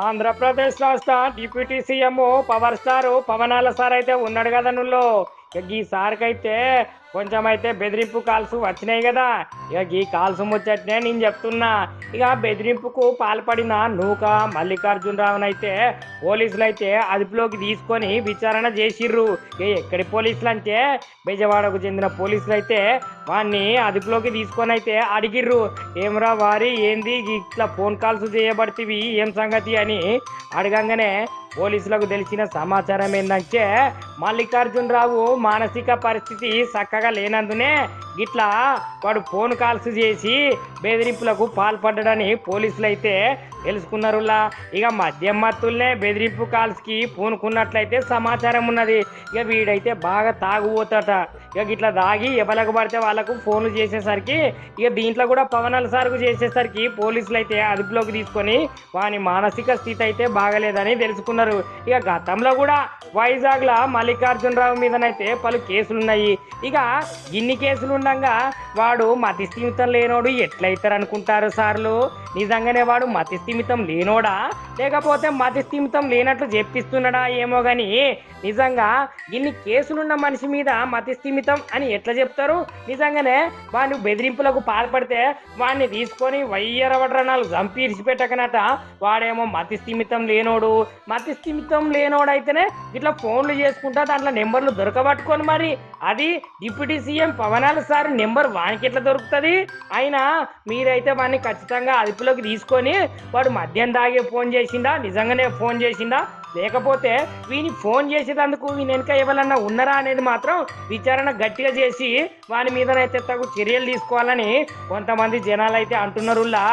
ఆంధ్రప్రదేశ్ రాష్ట్ర deputy CM power star పవనాల sir అయితే ఉన్నాడు కదా నువ్వు. ఇక ఈ సార్కైతే కొంచెం అయితే బెదిరింపు కాల్స్ వచ్చినాయి కదా. ఇక ఈ కాల్స్ ముచ్చట్నే నేను చెప్తున్నా. ఇక బెదిరింపుకు పాల్పడిన నూక మల్లికార్జునరావునైతే పోలీసులు అయితే అదుపులోకి తీసుకొని విచారణ చేసిర్రు. ఇక ఎక్కడి పోలీసులు అంటే బెజవాడకు చెందిన పోలీసులు అయితే వాడిని అదుపులోకి తీసుకొని అయితే అడిగిర్రు. ఏమరా వారి ఏంది ఇట్లా ఫోన్ కాల్స్ చేయబడితివి ఏం సంగతి అని అడగంగానే పోలీసులకు తెలిసిన సమాచారం ఏంటంటే మల్లికార్జునరావు మానసిక పరిస్థితి చక్కగా లేనందునే గిట్లా వాడు ఫోన్ కాల్స్ చేసి బెదిరింపులకు పాల్పడ్డాడని పోలీసులు అయితే తెలుసుకున్నారులా. ఇక మద్యం మత్తుల్నే బెదిరింపు కాల్స్కి పూనుకున్నట్లయితే సమాచారం ఉన్నది. ఇక వీడైతే బాగా తాగుపోతాట. ఇక గిట్లా దాగి ఎవరికి పడితే వాళ్ళకు ఫోన్లు చేసేసరికి ఇక దీంట్లో కూడా పవనాల సార్కు చేసేసరికి పోలీసులు అయితే అదుపులోకి తీసుకొని వాని మానసిక స్థితి అయితే బాగలేదని తెలుసుకున్నారు. ఇక గతంలో కూడా వైజాగ్లో మల్లికార్జునరావు మీదనైతే పలు కేసులున్నాయి. ఇక ఇన్ని కేసులు ఉండగా వాడు మతి స్థిమితం లేనోడు ఎట్లయితారు అనుకుంటారు సార్లు? నిజంగానే వాడు మతి స్థిమితం లేనోడా లేకపోతే మతి స్థిమితం లేనట్లు చెప్పిస్తున్నాడా ఏమో కానీ నిజంగా ఇన్ని కేసులున్న మనిషి మీద మతి స్థిమితం అని ఎట్లా చెప్తారు? నిజంగానే వాడిని బెదిరింపులకు పాల్పడితే వాడిని తీసుకొని వయ్యరవడ్రనాలు చంపి ఇడిచిపెట్టకనట వాడేమో మతి స్థిమితం లేనోడు. మతి స్థిమితం లేనోడైతేనే ఇట్లా ఫోన్లు చేసుకుంటా దాంట్లో నెంబర్లు దొరకబట్టుకొని మరి అది డిప్యూటీ సీఎం పవనాల సార్ నెంబర్ వానికి ఎట్లా దొరుకుతుంది? అయినా మీరైతే వాడిని ఖచ్చితంగా అదుపులోకి తీసుకొని వాడు మద్యం దాగే ఫోన్ చేసిందా నిజంగానే ఫోన్ చేసిందా లేకపోతే వీని ఫోన్ చేసేటందుకు వీని వెనుక ఎవరన్నా ఉన్నారా అనేది మాత్రం విచారణ గట్టిగా చేసి వాని మీదనైతే తగు చర్యలు తీసుకోవాలని కొంతమంది జనాలు అయితే అంటున్నారులా.